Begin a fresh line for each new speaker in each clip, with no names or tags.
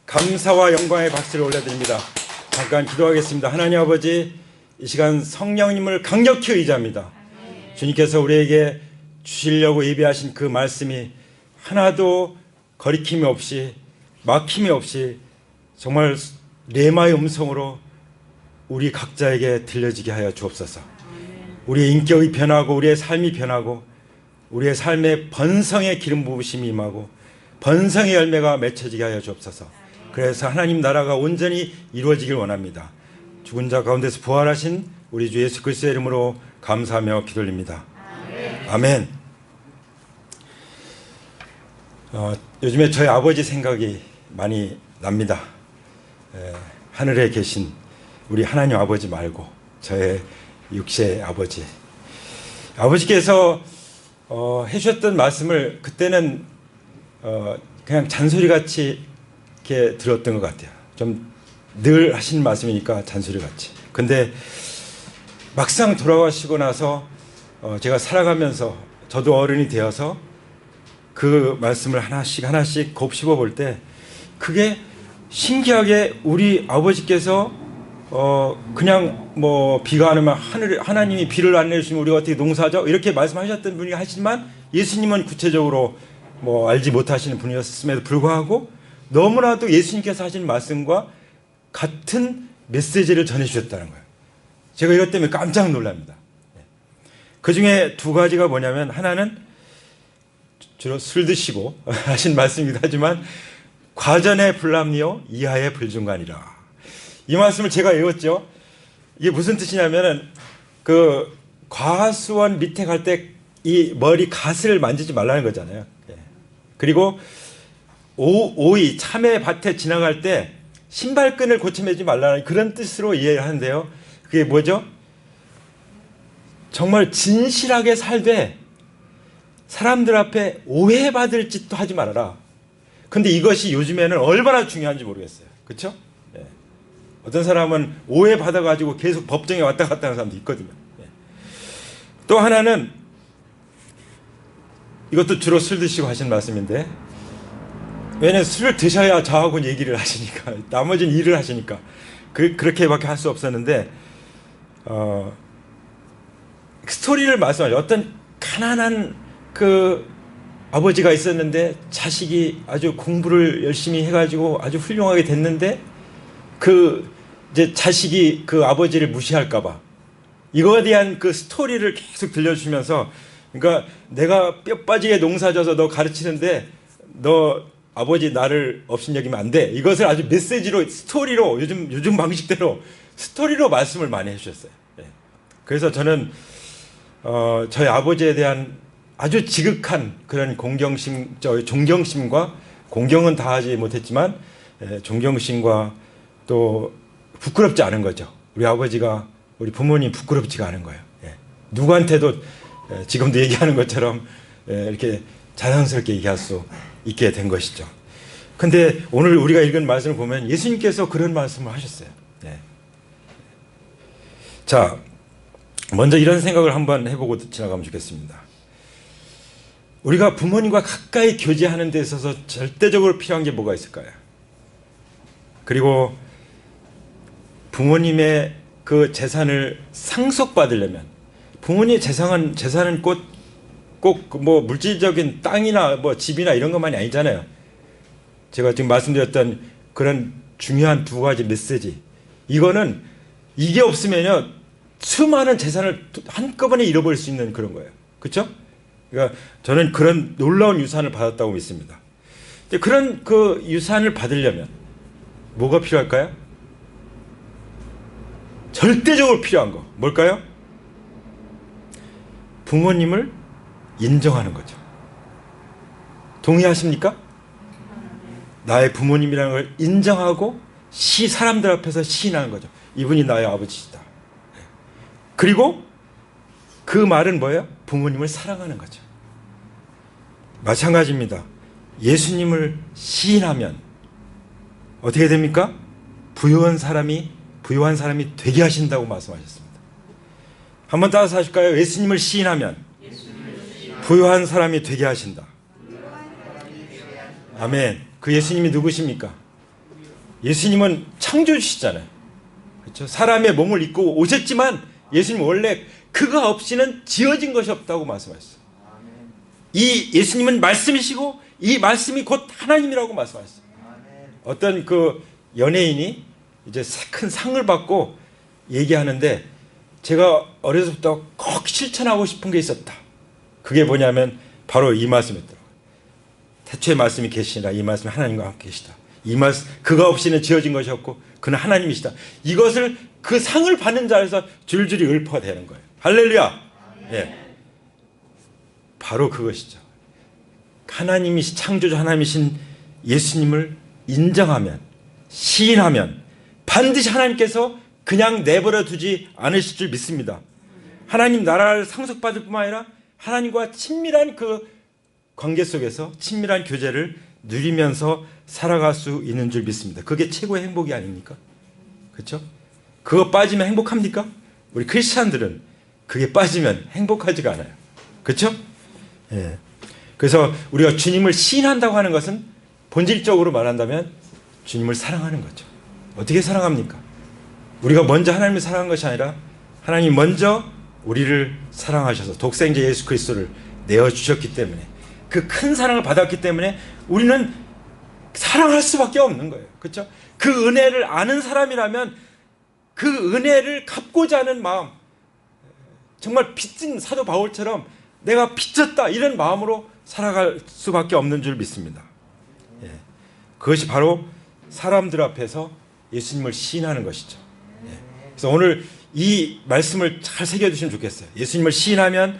감사와 영광의 박수를 올려드립니다. 잠깐 기도하겠습니다. 하나님 아버지, 이 시간 성령님을 강력히 의지합니다. 주님께서 우리에게 주시려고 예비하신 그 말씀이 하나도 거리낌이 없이 막힘이 없이 정말 레마의 음성으로 우리 각자에게 들려지게 하여 주옵소서. 우리의 인격이 변하고 우리의 삶이 변하고 우리의 삶에 번성의 기름 부으심이 임하고 번성의 열매가 맺혀지게 하여 주옵소서. 그래서 하나님 나라가 온전히 이루어지길 원합니다. 죽은 자 가운데서 부활하신 우리 주 예수 그리스도의 이름으로 감사하며 기도드립니다. 아멘. 요즘에 저희 아버지 생각이 많이 납니다. 하늘에 계신 우리 하나님 아버지 말고 저의 육체의 아버지. 아버지께서 해주셨던 말씀을 그때는 그냥 잔소리같이 이렇게 들었던 것 같아요. 좀 늘 하신 말씀이니까 잔소리같이. 근데 막상 돌아가시고 나서 제가 살아가면서 저도 어른이 되어서 그 말씀을 하나씩 곱씹어 볼 때 그게 신기하게 우리 아버지께서 그냥 뭐 비가 안 오면 하나님이 비를 안 내주시면 우리가 어떻게 농사하죠? 이렇게 말씀하셨던 분이 하시지만 예수님은 구체적으로 뭐 알지 못하시는 분이었음에도 불구하고 너무나도 예수님께서 하신 말씀과 같은 메시지를 전해주셨다는 거예요. 제가 이것 때문에 깜짝 놀랍니다. 그 중에 두 가지가 뭐냐면 하나는 주로 술 드시고 하신 말씀이기도 하지만 과전의 불남리요 이하의 불중간이라. 이 말씀을 제가 외웠죠. 이게 무슨 뜻이냐면은 그 과수원 밑에 갈 때 이 머리 갓을 만지지 말라는 거잖아요. 그리고 오이 참외 밭에 지나갈 때 신발끈을 고쳐매지 말라는 그런 뜻으로 이해를 하는데요. 그게 뭐죠? 정말 진실하게 살되 사람들 앞에 오해받을 짓도 하지 말아라. 근데 이것이 요즘에는 얼마나 중요한지 모르겠어요. 그렇죠? 예. 어떤 사람은 오해받아가지고 계속 법정에 왔다 갔다 하는 사람도 있거든요. 예. 또 하나는 이것도 주로 술 드시고 하신 말씀인데 왜냐하면 술을 드셔야 저하고 얘기를 하시니까 나머지는 일을 하시니까 그렇게밖에 할 수 없었는데 스토리를 말씀하죠. 어떤 가난한 그 아버지가 있었는데 자식이 아주 공부를 열심히 해가지고 아주 훌륭하게 됐는데 그 이제 자식이 그 아버지를 무시할까봐 이거에 대한 그 스토리를 계속 들려주시면서 그러니까 내가 뼈 빠지게 농사져서 너 가르치는데 너 아버지 나를 업신여기면 안 돼. 이것을 아주 메시지로 스토리로 요즘 방식대로 스토리로 말씀을 많이 해주셨어요. 예. 그래서 저는 저희 아버지에 대한 아주 지극한 그런 존경심과 공경은 다 하지 못했지만 존경심과 또 부끄럽지 않은 거죠. 우리 아버지가 우리 부모님 부끄럽지가 않은 거예요. 예. 누구한테도 지금도 얘기하는 것처럼 이렇게 자연스럽게 얘기할 수 있게 된 것이죠. 근데 오늘 우리가 읽은 말씀을 보면 예수님께서 그런 말씀을 하셨어요. 네. 자, 먼저 이런 생각을 한번 해보고 지나가면 좋겠습니다. 우리가 부모님과 가까이 교제하는 데 있어서 절대적으로 필요한 게 뭐가 있을까요? 그리고 부모님의 그 재산을 상속받으려면 부모님의 재산은 꼭 뭐 물질적인 땅이나 뭐 집이나 이런 것만이 아니잖아요. 제가 지금 말씀드렸던 그런 중요한 두 가지 메시지. 이거는 이게 없으면요 수많은 재산을 한꺼번에 잃어버릴 수 있는 그런 거예요. 그렇죠? 그러니까 저는 그런 놀라운 유산을 받았다고 믿습니다. 그런 그 유산을 받으려면 뭐가 필요할까요? 절대적으로 필요한 거 뭘까요? 부모님을 인정하는 거죠. 동의하십니까? 나의 부모님이라는 걸 인정하고 사람들 앞에서 시인하는 거죠. 이분이 나의 아버지시다. 그리고 그 말은 뭐예요? 부모님을 사랑하는 거죠. 마찬가지입니다. 예수님을 시인하면 어떻게 됩니까? 부유한 사람이 되게 하신다고 말씀하셨습니다. 한번 따라서 하실까요? 예수님을 시인하면 부유한 사람이 되게 하신다. 아멘. 그 예수님이 누구십니까? 예수님은 창조주시잖아요. 그렇죠? 사람의 몸을 입고 오셨지만 예수님 원래 그가 없이는 지어진 것이 없다고 말씀하셨어요. 이 예수님은 말씀이시고 이 말씀이 곧 하나님이라고 말씀하셨어요. 어떤 그 연예인이 이제 큰 상을 받고 얘기하는데 제가 어려서부터 꼭 실천하고 싶은 게 있었다. 그게 뭐냐면 바로 이 말씀이었더라고요. 태초에 말씀이 계시니라 이 말씀이 하나님과 함께 계시다. 이 말씀 그가 없이는 지어진 것이 없고 그는 하나님이시다. 이것을 그 상을 받는 자에서 줄줄이 읊어야 되는 거예요. 할렐루야. 예. 바로 그것이죠. 하나님이신 창조주 하나님이신 예수님을 인정하면 시인하면 반드시 하나님께서 그냥 내버려 두지 않으실 줄 믿습니다. 하나님 나라를 상속받을 뿐만 아니라 하나님과 친밀한 그 관계 속에서 친밀한 교제를 누리면서 살아갈 수 있는 줄 믿습니다. 그게 최고의 행복이 아닙니까? 그렇죠? 그거 빠지면 행복합니까? 우리 크리스찬들은 그게 빠지면 행복하지가 않아요. 그렇죠? 예. 그래서 우리가 주님을 시인한다고 하는 것은 본질적으로 말한다면 주님을 사랑하는 거죠. 어떻게 사랑합니까? 우리가 먼저 하나님을 사랑한 것이 아니라 하나님 먼저 우리를 사랑하셔서 독생자 예수 그리스도를 내어주셨기 때문에 그 큰 사랑을 받았기 때문에 우리는 사랑할 수밖에 없는 거예요. 그렇죠? 그 은혜를 아는 사람이라면 그 은혜를 갚고자 하는 마음, 정말 빚진 사도 바울처럼 내가 빚졌다 이런 마음으로 살아갈 수밖에 없는 줄 믿습니다. 예. 그것이 바로 사람들 앞에서 예수님을 시인하는 것이죠. 예. 그래서 오늘 이 말씀을 잘 새겨두시면 좋겠어요. 예수님을 시인하면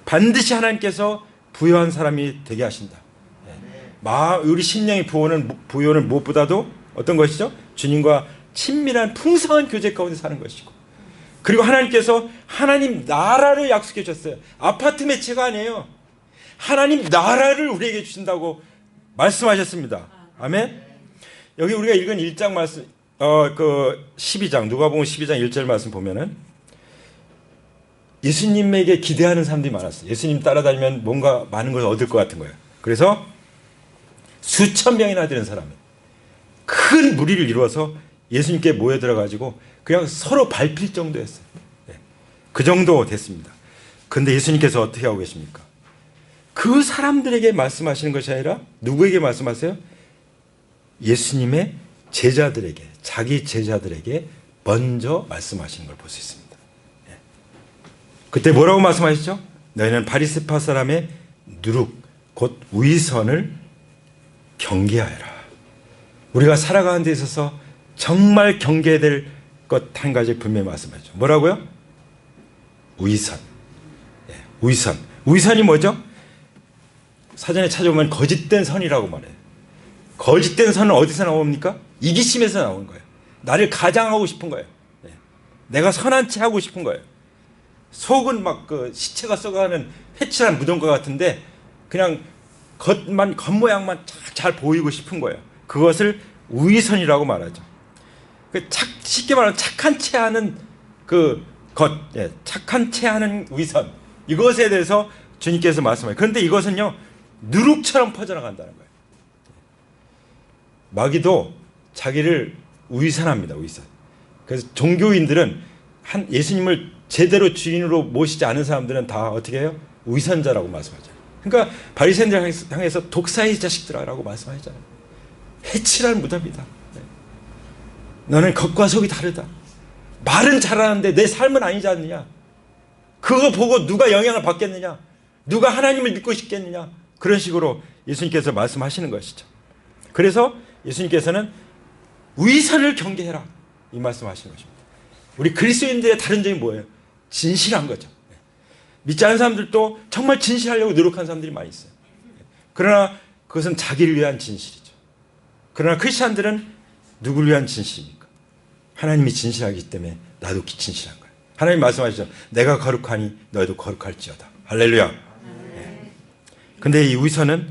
반드시 하나님께서 부요한 사람이 되게 하신다. 예. 우리 심령의 부요는 무엇보다도 어떤 것이죠? 주님과 친밀한 풍성한 교제 가운데 사는 것이고, 그리고 하나님께서 하나님 나라를 약속해 주셨어요. 아파트 매체가 아니에요. 하나님 나라를 우리에게 주신다고 말씀하셨습니다. 아멘. 여기 우리가 읽은 1장 말씀, 그 12장 누가복음 12장 1절 말씀 보면은 예수님에게 기대하는 사람들이 많았어요. 예수님 따라다니면 뭔가 많은 걸 얻을 것 같은 거예요. 그래서 수천 명이나 되는 사람이 큰 무리를 이루어서 예수님께 모여들어가지고 그냥 서로 밟힐 정도였어요. 네. 그 정도 됐습니다. 그런데 예수님께서 어떻게 하고 계십니까? 그 사람들에게 말씀하시는 것이 아니라 누구에게 말씀하세요? 예수님의 제자들에게, 자기 제자들에게 먼저 말씀하시는 걸 볼 수 있습니다. 네. 그때 뭐라고 말씀하시죠? 너희는 바리새파 사람의 누룩, 곧 위선을 경계하여라. 우리가 살아가는 데 있어서 정말 경계해야 될 것 한 가지 분명히 말씀하죠. 뭐라고요? 위선. 네, 위선. 위선이 뭐죠? 사전에 찾아보면 거짓된 선이라고 말해요. 거짓된 선은 어디서 나옵니까? 이기심에서 나오는 거예요. 나를 가장하고 싶은 거예요. 네. 내가 선한 채 하고 싶은 거예요. 속은 막 그 시체가 썩어가는 회칠한 무덤과 같은데 그냥 겉모양만 잘 보이고 싶은 거예요. 그것을 위선이라고 말하죠. 쉽게 말하면 착한 채 하는 착한 채 하는 위선. 이것에 대해서 주님께서 말씀하세요. 그런데 이것은요, 누룩처럼 퍼져나간다는 거예요. 마귀도 자기를 위선합니다, 위선. 그래서 종교인들은 예수님을 제대로 주인으로 모시지 않은 사람들은 다 어떻게 해요? 위선자라고 말씀하죠. 그러니까 바리새인들 향해서 독사의 자식들아라고 말씀하잖아요. 해칠한 무덤이다. 네. 너는 겉과 속이 다르다. 말은 잘하는데 내 삶은 아니지 않느냐. 그거 보고 누가 영향을 받겠느냐. 누가 하나님을 믿고 싶겠느냐. 그런 식으로 예수님께서 말씀하시는 것이죠. 그래서 예수님께서는 위선을 경계해라 이 말씀하시는 것입니다. 우리 그리스도인들의 다른 점이 뭐예요? 진실한 거죠. 믿지 않는 사람들도 정말 진실하려고 노력하는 사람들이 많이 있어요. 그러나 그것은 자기를 위한 진실이죠. 그러나 크리스찬들은 누구를 위한 진실입니까? 하나님이 진실하기 때문에 나도 진실한 거예요. 하나님 말씀하시죠. 내가 거룩하니 너희도 거룩할지어다. 할렐루야. 그런데 이 위선은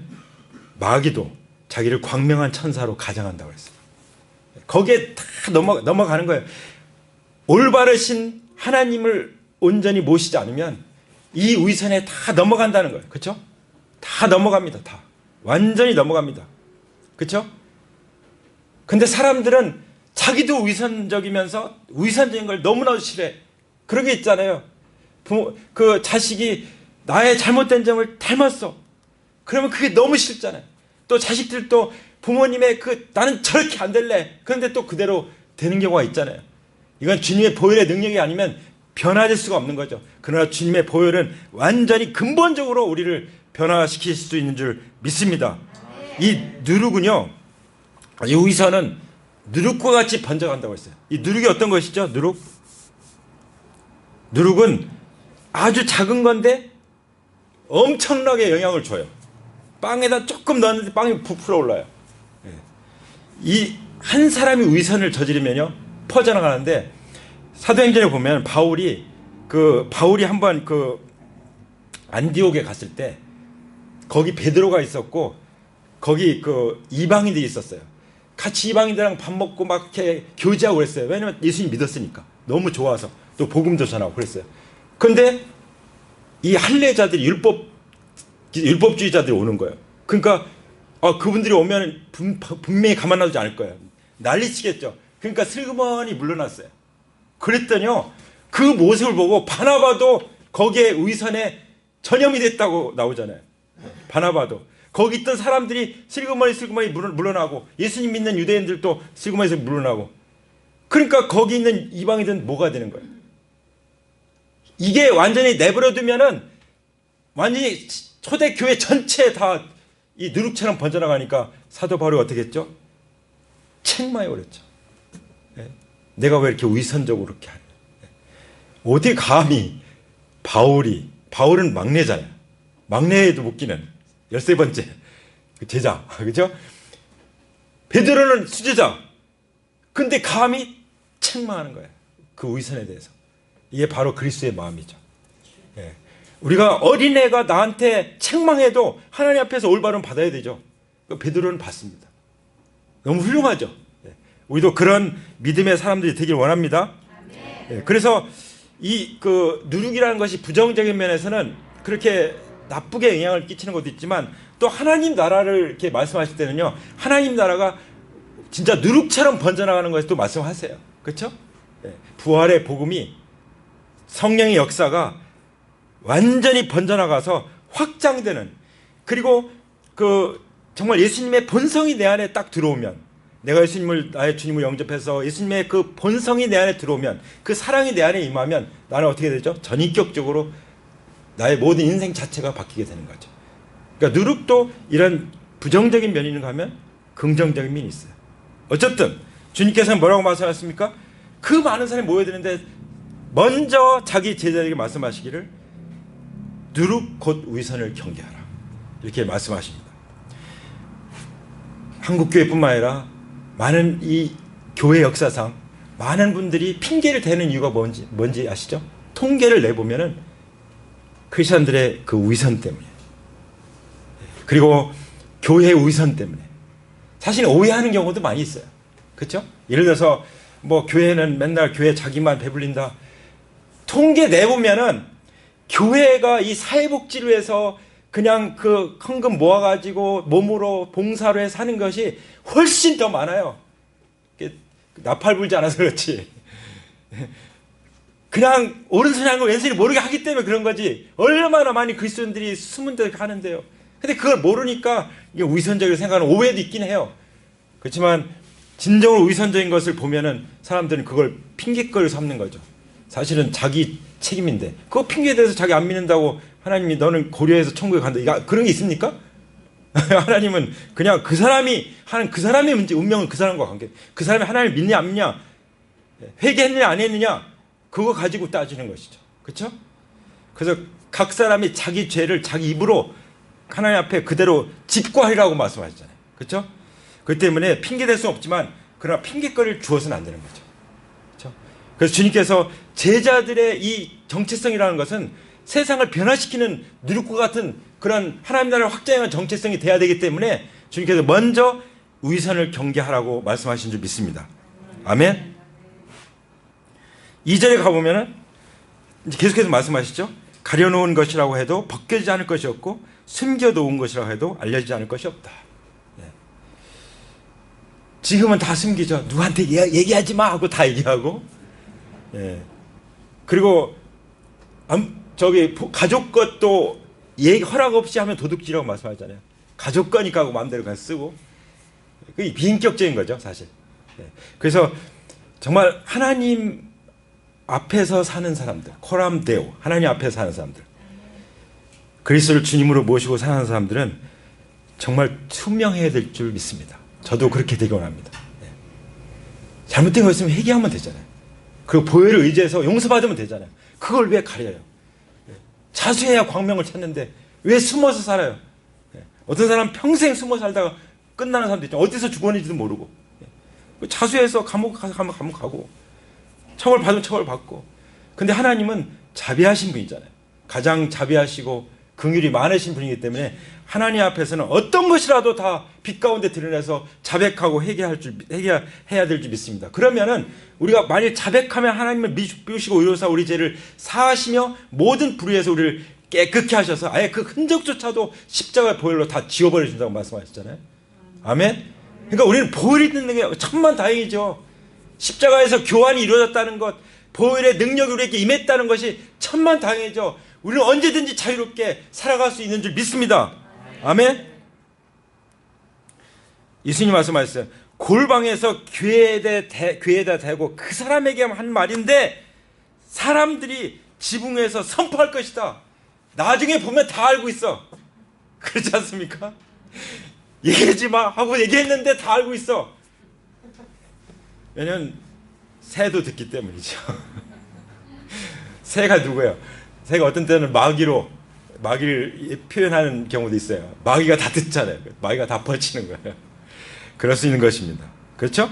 마귀도 자기를 광명한 천사로 가장한다고 했어요. 거기에 다 넘어가는 거예요. 올바르신 하나님을 온전히 모시지 않으면 이 위선에 다 넘어간다는 거예요. 그렇죠? 다 넘어갑니다. 다. 완전히 넘어갑니다. 그렇죠? 근데 사람들은 자기도 위선적이면서 위선적인 걸 너무나도 싫어해. 그런 게 있잖아요. 그 자식이 나의 잘못된 점을 닮았어. 그러면 그게 너무 싫잖아요. 또 자식들도 부모님의 나는 저렇게 안 될래. 그런데 또 그대로 되는 경우가 있잖아요. 이건 주님의 보혈의 능력이 아니면 변화될 수가 없는 거죠. 그러나 주님의 보혈은 완전히 근본적으로 우리를 변화시킬 수 있는 줄 믿습니다. 이 누룩은요, 이 위선은 누룩과 같이 번져간다고 했어요. 이 누룩이 어떤 것이죠? 누룩은 아주 작은 건데 엄청나게 영향을 줘요. 빵에다 조금 넣었는데 빵이 부풀어 올라요. 이 한 사람이 위선을 저지르면요 퍼져나가는데, 사도행전에 보면 바울이 한번 안디옥에 갔을 때 거기 베드로가 있었고 거기 이방인들이 있었어요. 같이 이방인들랑 밥 먹고 막 이렇게 교제하고 그랬어요. 왜냐면 예수님 믿었으니까. 너무 좋아서. 또 복음도 전하고 그랬어요. 그런데 이 할례자들이 율법주의자들이 오는 거예요. 그러니까 그분들이 오면 분명히 가만 놔두지 않을 거예요. 난리치겠죠. 그러니까 슬그머니 물러났어요. 그랬더니요, 그 모습을 보고 바나바도 거기에 위선에 전염이 됐다고 나오잖아요. 바나바도. 거기 있던 사람들이 슬그머니 물러나고, 예수님 믿는 유대인들도 슬그머니에서 물러나고. 그러니까 거기 있는 이방인들은 뭐가 되는 거예요? 이게 완전히 내버려두면은 완전히 초대교회 전체에 다 이 누룩처럼 번져나가니까 사도 바울이 어떻게 했죠? 책망해 버렸죠. 내가 왜 이렇게 위선적으로 그렇게 하냐. 어디 감히 바울은 막내잖아요. 막내에도 못 끼는 13번째 제자, 그죠? 베드로는 수제자. 근데 감히 책망하는 거예요. 그 위선에 대해서. 이게 바로 그리스도의 마음이죠. 우리가 어린애가 나한테 책망해도 하나님 앞에서 올바른 받아야 되죠. 베드로는 받습니다. 너무 훌륭하죠. 우리도 그런 믿음의 사람들이 되길 원합니다. 그래서 이 누룩이라는 것이 부정적인 면에서는 그렇게 나쁘게 영향을 끼치는 것도 있지만, 또 하나님 나라를 이렇게 말씀하실 때는요, 하나님 나라가 진짜 누룩처럼 번져나가는 것을 또 말씀하세요. 그렇죠? 부활의 복음이, 성령의 역사가 완전히 번져나가서 확장되는, 그리고 정말 예수님의 본성이 내 안에 딱 들어오면, 내가 예수님을 나의 주님을 영접해서 예수님의 그 본성이 내 안에 들어오면, 그 사랑이 내 안에 임하면 나는 어떻게 되죠? 전인격적으로 나의 모든 인생 자체가 바뀌게 되는 거죠. 그러니까 누룩도 이런 부정적인 면이 있는가 하면 긍정적인 면이 있어요. 어쨌든 주님께서는 뭐라고 말씀하셨습니까? 그 많은 사람이 모여드는데 먼저 자기 제자에게 말씀하시기를 누룩 곧 위선을 경계하라, 이렇게 말씀하십니다. 한국교회뿐만 아니라 많은 이 교회 역사상 많은 분들이 핑계를 대는 이유가 뭔지 아시죠? 통계를 내보면은 크리스천들의 그 위선 때문에, 그리고 교회의 위선 때문에 사실 오해하는 경우도 많이 있어요. 그렇죠? 예를 들어서 뭐 교회는 맨날 교회 자기만 배불린다. 통계 내보면은 교회가 이 사회복지를 위해서 그냥 그 헌금 모아가지고 몸으로 봉사로 해서 사는 것이 훨씬 더 많아요. 나팔 불지 않아서 그렇지. 그냥 오른손이 하는 걸 왼손이 모르게 하기 때문에 그런 거지. 얼마나 많이 그리스도인들이 숨은 데 하는데요. 근데 그걸 모르니까 이게 위선적으로 생각하는 오해도 있긴 해요. 그렇지만 진정으로 위선적인 것을 보면은 사람들은 그걸 핑계거리로 삼는 거죠. 사실은 자기 책임인데 그거 핑계에 대해서 자기 안 믿는다고 하나님이 너는 고려해서 천국에 간다, 그런 게 있습니까? 하나님은 그냥 그 사람이 하는 그 사람의 문제, 운명은 그 사람과 관계, 그 사람이 하나님을 믿느냐 안 믿느냐, 회개했느냐 안 했느냐, 그거 가지고 따지는 것이죠. 그렇죠? 그래서 각 사람이 자기 죄를 자기 입으로 하나님 앞에 그대로 짚고하리라고 말씀하셨잖아요. 그렇죠? 그렇기 때문에 핑계댈 수는 없지만 그러나 핑계거리를 주어서는 안 되는 거죠. 그렇죠? 그래서 주님께서 제자들의 이 정체성이라는 것은 세상을 변화시키는 누룩과 같은 그런 하나님 나라를 확장하는 정체성이 돼야 되기 때문에 주님께서 먼저 위선을 경계하라고 말씀하신 줄 믿습니다. 아멘. 2절에 가보면은 이제 계속해서 말씀하시죠. 가려놓은 것이라고 해도 벗겨지지 않을 것이 없고 숨겨놓은 것이라고 해도 알려지지 않을 것이 없다. 지금은 다 숨기죠. 누구한테 얘기하지 마 하고 다 얘기하고. 예. 그리고 가족 것도 허락 없이 하면 도둑질이라고 말씀하잖아요. 가족 거니까 하고 마음대로 그냥 쓰고. 그게 비인격적인 거죠, 사실. 예. 그래서 정말 하나님 앞에서 사는 사람들, 코람데오, 하나님 앞에서 사는 사람들, 그리스도를 주님으로 모시고 사는 사람들은 정말 투명해야 될 줄 믿습니다. 저도 그렇게 되기 원합니다. 예. 잘못된 거 있으면 회개하면 되잖아요. 그 보혈을 의지해서 용서받으면 되잖아요. 그걸 왜 가려요? 예. 자수해야 광명을 찾는데 왜 숨어서 살아요? 예. 어떤 사람 평생 숨어 살다가 끝나는 사람도 있죠. 어디서 죽었는지도 모르고. 예. 자수해서 감옥 가면 감옥 가고, 처벌 받으면 처벌 받고. 근데 하나님은 자비하신 분이잖아요. 가장 자비하시고 긍휼이 많으신 분이기 때문에 하나님 앞에서는 어떤 것이라도 다 빛 가운데 드러내서 자백하고 회개해야 될 줄 믿습니다. 그러면은 우리가 만일 자백하면 하나님을 미우시고 의로사 우리 죄를 사하시며 모든 불의에서 우리를 깨끗게 하셔서 아예 그 흔적조차도 십자가의 보혈로 다 지워버려 준다고 말씀하셨잖아요. 아멘. 그러니까 우리는 보혈이 있는 게 천만 다행이죠. 십자가에서 교환이 이루어졌다는 것, 보혈의 능력이 우리에게 임했다는 것이 천만 다행이죠. 우리는 언제든지 자유롭게 살아갈 수 있는 줄 믿습니다. 아멘. 예수님 말씀하셨어요. 골방에서 괴에다 대고 그 사람에게 한 말인데 사람들이 지붕에서 선포할 것이다. 나중에 보면 다 알고 있어. 그렇지 않습니까? 얘기하지 마 하고 얘기했는데 다 알고 있어. 왜냐면 새도 듣기 때문이죠. 새가 누구예요? 새가 어떤 때는 마귀를 표현하는 경우도 있어요. 마귀가 다 듣잖아요. 마귀가 다 펼치는 거예요. 그럴 수 있는 것입니다. 그렇죠?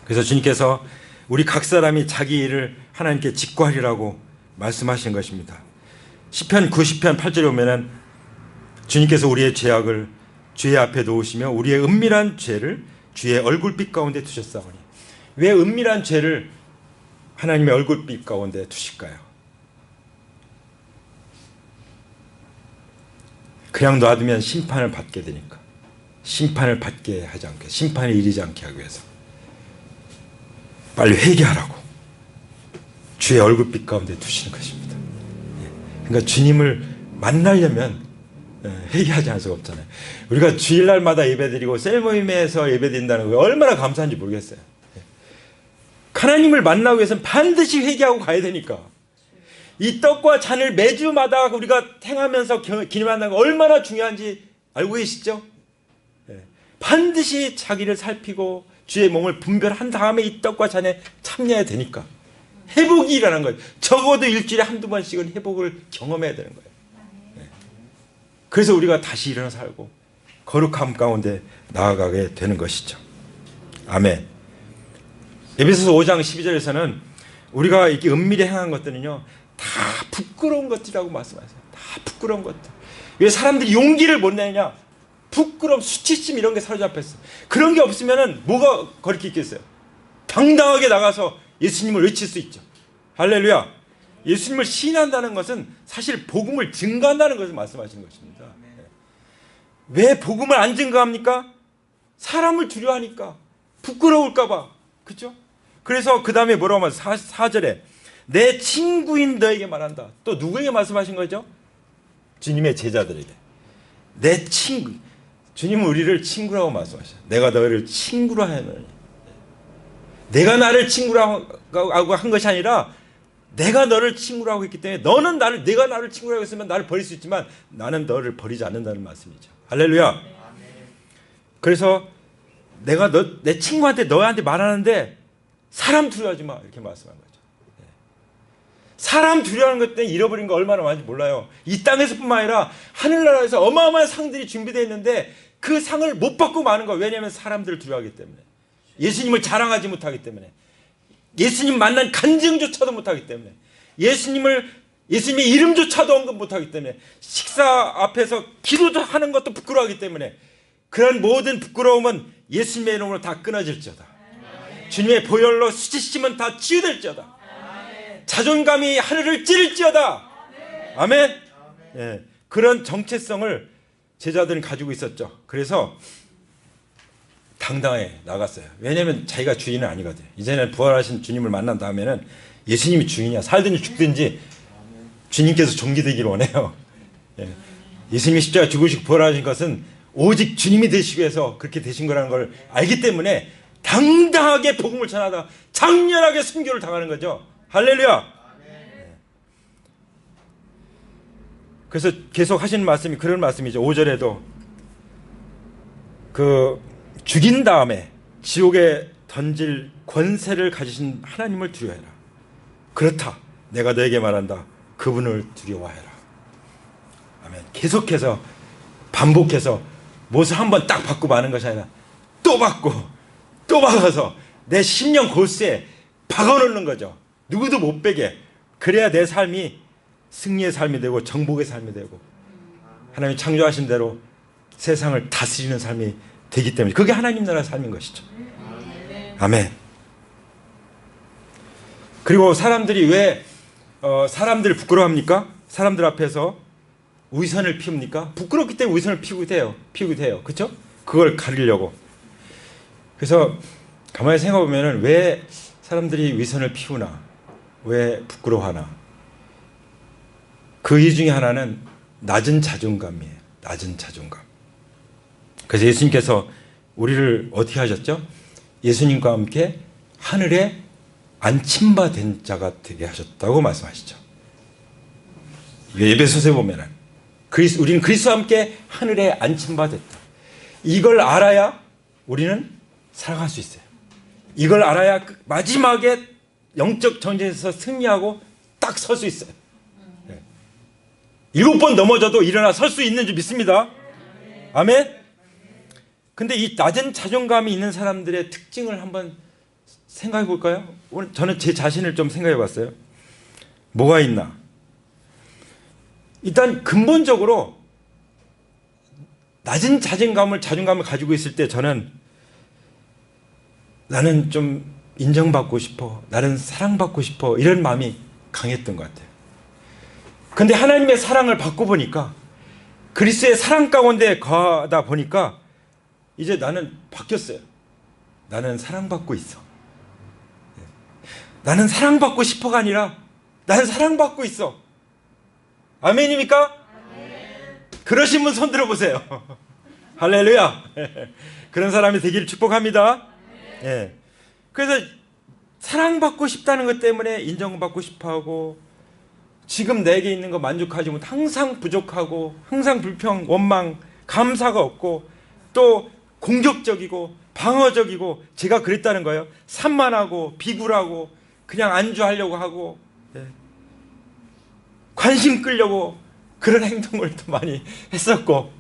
그래서 주님께서 우리 각 사람이 자기 일을 하나님께 직구하리라고 말씀하신 것입니다. 시편 90편 8절에 보면은 주님께서 우리의 죄악을 주의 앞에 놓으시며 우리의 은밀한 죄를 주의 얼굴빛 가운데 두셨사오니. 왜 은밀한 죄를 하나님의 얼굴빛 가운데 두실까요? 그냥 놔두면 심판을 받게 되니까. 심판을 받게 하지 않게, 심판에 이르지 않게 하기 위해서 빨리 회개하라고 주의 얼굴빛 가운데 두시는 것입니다. 그러니까 주님을 만나려면 회개하지 않을 수가 없잖아요. 우리가 주일날마다 예배드리고 셀모임에서 예배드린다는 거 얼마나 감사한지 모르겠어요. 하나님을 만나기 위해서는 반드시 회개하고 가야 되니까. 이 떡과 잔을 매주마다 우리가 행하면서 기념한다는 거 얼마나 중요한지 알고 계시죠? 반드시 자기를 살피고 주의 몸을 분별한 다음에 이 떡과 잔에 참여해야 되니까. 회복이 일어나는 거예요. 적어도 일주일에 한두 번씩은 회복을 경험해야 되는 거예요. 그래서 우리가 다시 일어나 살고 거룩함 가운데 나아가게 되는 것이죠. 아멘. 에베소서 5장 12절에서는 우리가 이렇게 은밀히 행한 것들은요 다 부끄러운 것들이라고 말씀하세요. 다 부끄러운 것들. 왜 사람들이 용기를 못 내냐? 부끄러움, 수치심 이런 게 사로잡혔어. 그런 게 없으면은 뭐가 거리게 있겠어요? 당당하게 나가서 예수님을 외칠 수 있죠. 할렐루야. 예수님을 시인한다는 것은 사실 복음을 증거한다는 것을 말씀하시는 것입니다. 왜 복음을 안 증거합니까? 사람을 두려워하니까. 부끄러울까 봐. 그렇죠? 그래서 그 다음에 뭐라고 말해요? 4절에 내 친구인 너에게 말한다. 또 누구에게 말씀하신 거죠? 주님의 제자들에게. 내 친구. 주님은 우리를 친구라고 말씀하셔요. 내가 너희를 친구로 하노니. 내가 나를 친구라고 한 것이 아니라 내가 너를 친구라고 했기 때문에 너는 내가 나를 친구라고 했으면 나를 버릴 수 있지만 나는 너를 버리지 않는다는 말씀이죠. 할렐루야. 그래서 내가 내 친구한테 너한테 말하는데 사람 두려워하지 마 이렇게 말씀한 거죠. 사람 두려워하는 것 때문에 잃어버린 거 얼마나 많은지 몰라요. 이 땅에서뿐만 아니라 하늘나라에서 어마어마한 상들이 준비되어 있는데 그 상을 못 받고 마는 거예요. 왜냐하면 사람들을 두려워하기 때문에. 예수님을 자랑하지 못하기 때문에. 예수님 만난 간증조차도 못하기 때문에. 예수님의 이름조차도 언급 못하기 때문에. 식사 앞에서 기도도 하는 것도 부끄러워하기 때문에. 그런 모든 부끄러움은 예수님의 이름으로 다 끊어질지어다. 주님의 보혈로 수치심은 다 치유될지어다. 자존감이 하늘을 찌를지어다. 아멘. 예, 그런 정체성을 제자들은 가지고 있었죠. 그래서 당당하게 나갔어요. 왜냐하면 자기가 주인은 아니거든요. 이제는 부활하신 주님을 만난 다음에는 예수님이 주인이야. 살든지 죽든지 주님께서 존귀되기를 원해요. 예. 예수님이 십자가 죽으시고 부활하신 것은 오직 주님이 되시기 위해서 그렇게 되신 거라는 걸 알기 때문에 당당하게 복음을 전하다 장렬하게 순교를 당하는 거죠. 할렐루야. 그래서 계속 하시는 말씀이 그런 말씀이죠. 5절에도 그 죽인 다음에 지옥에 던질 권세를 가지신 하나님을 두려워해라. 그렇다. 내가 너에게 말한다. 그분을 두려워해라. 아멘. 계속해서 반복해서 못을 한번 딱 받고 마는 것이 아니라 또 받고 또 박아서 내 심령 골수에 박아놓는 거죠. 누구도 못 빼게. 그래야 내 삶이 승리의 삶이 되고 정복의 삶이 되고 하나님이 창조하신 대로 세상을 다스리는 삶이 되기 때문에 그게 하나님 나라의 삶인 것이죠. 아멘. 그리고 사람들이 왜 사람들을 부끄러워합니까? 사람들 앞에서 위선을 피웁니까? 부끄럽기 때문에 위선을 피우게 돼요. 그렇죠? 그걸 가리려고. 그래서 가만히 생각해 보면은 왜 사람들이 위선을 피우나? 왜 부끄러워하나? 그 이유 중에 하나는 낮은 자존감이에요. 낮은 자존감. 그래서 예수님께서 우리를 어떻게 하셨죠? 예수님과 함께 하늘에 안침받은 자가 되게 하셨다고 말씀하시죠. 에베소서에 보면은 우리는 그리스도와 함께 하늘에 안침받았다. 이걸 알아야 우리는 살아갈 수 있어요. 이걸 알아야 마지막에 영적 전쟁에서 승리하고 딱 설 수 있어요. 7번 넘어져도 일어나 설 수 있는 줄 믿습니다. 아멘. 근데 이 낮은 자존감이 있는 사람들의 특징을 한번 생각해 볼까요? 오늘 저는 제 자신을 좀 생각해 봤어요. 뭐가 있나? 일단 근본적으로 낮은 자존감을 가지고 있을 때 저는 나는 좀 인정받고 싶어, 나는 사랑받고 싶어 이런 마음이 강했던 것 같아요. 근데 하나님의 사랑을 받고 보니까 그리스도의 사랑 가운데 가다 보니까 이제 나는 바뀌었어요. 나는 사랑받고 있어. 나는 사랑받고 싶어가 아니라 나는 사랑받고 있어. 아멘입니까? 아멘. 그러신 분 손 들어보세요. 할렐루야. 그런 사람이 되기를 축복합니다. 예. 그래서 사랑받고 싶다는 것 때문에 인정받고 싶어하고 지금 내게 있는 거 만족하지 못 항상 부족하고 항상 불평, 원망, 감사가 없고 또 공격적이고 방어적이고 제가 그랬다는 거예요. 산만하고 비굴하고 그냥 안주하려고 하고 관심 끌려고 그런 행동을 또 많이 했었고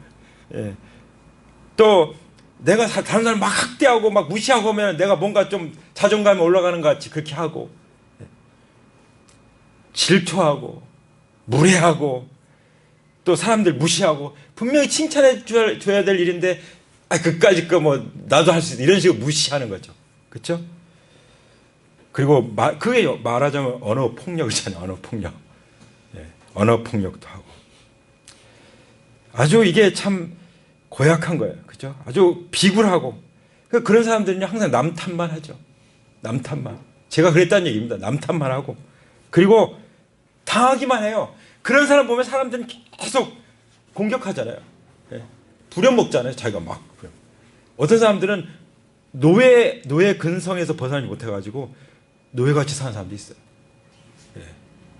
또 내가 다른 사람 막 학대하고 막 무시하고 하면 내가 뭔가 좀 자존감이 올라가는 것 같이 그렇게 하고 질투하고 무례하고 또 사람들 무시하고 분명히 칭찬해 줘야 될 일인데 그까짓 거 뭐 나도 할 수 있다 이런 식으로 무시하는 거죠. 그렇죠? 그리고 그게 말하자면 언어 폭력이잖아요. 언어 폭력. 언어 폭력도 하고 아주 이게 참 고약한 거예요. 그죠? 아주 비굴하고 그런 사람들은 항상 남 탓만 하죠. 남 탓만. 제가 그랬다는 얘기입니다. 남 탓만 하고 그리고 당하기만 해요. 그런 사람 보면 사람들은 계속 공격하잖아요. 부려먹잖아요. 자기가 막. 어떤 사람들은 노예 근성에서 벗어나지 못해가지고 노예같이 사는 사람도 있어요.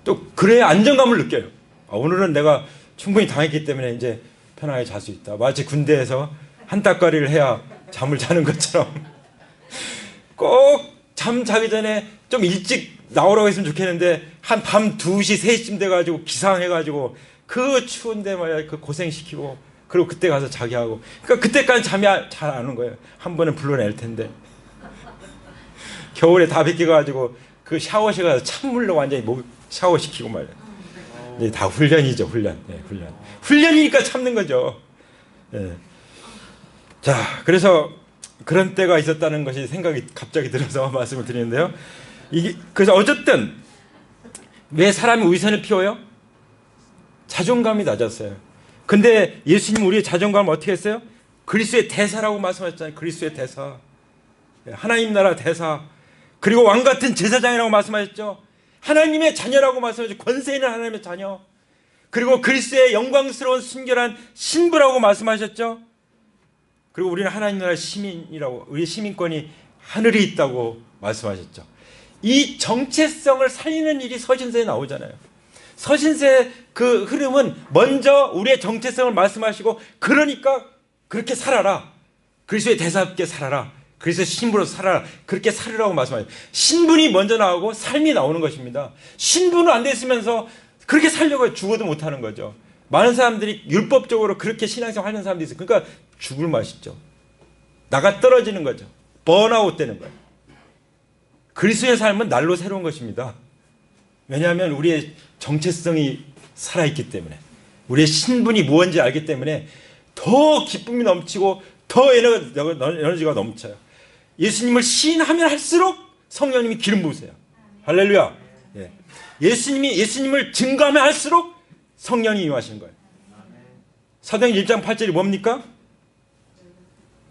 또 그래야 안정감을 느껴요. 오늘은 내가 충분히 당했기 때문에 이제 편하게 잘 수 있다. 마치 군대에서 한따까리를 해야 잠을 자는 것처럼 꼭 잠 자기 전에 좀 일찍 나오라고 했으면 좋겠는데 한 밤 2시, 3시쯤 돼가지고 기상해가지고 그 추운데 말이야 그 고생시키고 그리고 그때 가서 자기 하고 그러니까 그때까지 잠이 잘 안 오는 거예요. 한 번은 불러낼 텐데 겨울에 다 벗겨가지고 그 샤워실 가서 찬물로 완전히 목 샤워시키고 말이야. 이제 다 훈련이죠. 훈련. 훈련이니까 참는 거죠. 자, 그래서 그런 때가 있었다는 것이 생각이 갑자기 들어서 말씀을 드리는데요. 그래서 어쨌든 왜 사람이 위선을 피워요? 자존감이 낮았어요. 근데 예수님 우리의 자존감을 어떻게 했어요? 그리스도의 대사라고 말씀하셨잖아요. 그리스도의 대사, 하나님 나라 대사, 그리고 왕 같은 제사장이라고 말씀하셨죠. 하나님의 자녀라고 말씀하셨죠. 권세 있는 하나님의 자녀, 그리고 그리스도의 영광스러운 순결한 신부라고 말씀하셨죠. 그리고 우리는 하나님 나라의 시민이라고, 우리 시민권이 하늘에 있다고 말씀하셨죠. 이 정체성을 살리는 일이 서신서에 나오잖아요. 서신서의 그 흐름은 먼저 우리의 정체성을 말씀하시고, 그러니까 그렇게 살아라, 그리스도의 대사롭게 살아라, 그리스도의 신부로서 살아라, 그렇게 살으라고 말씀하셨어요. 신분이 먼저 나오고 삶이 나오는 것입니다. 신분은 안 됐으면서 그렇게 살려고 죽어도 못하는 거죠. 많은 사람들이 율법적으로 그렇게 신앙생활 하는 사람들이 있어요. 그러니까 죽을 맛이죠. 나가 떨어지는 거죠. 번아웃 되는 거예요. 그리스도의 삶은 날로 새로운 것입니다. 왜냐하면 우리의 정체성이 살아있기 때문에, 우리의 신분이 무엇인지 알기 때문에 더 기쁨이 넘치고 더 에너지가 넘쳐요. 예수님을 시인하면 할수록 성령님이 기름 부으세요. 할렐루야. 예. 예수님을 증거하면 할수록 성령이 임하시는 거예요. 사도행전 1장 8절이 뭡니까?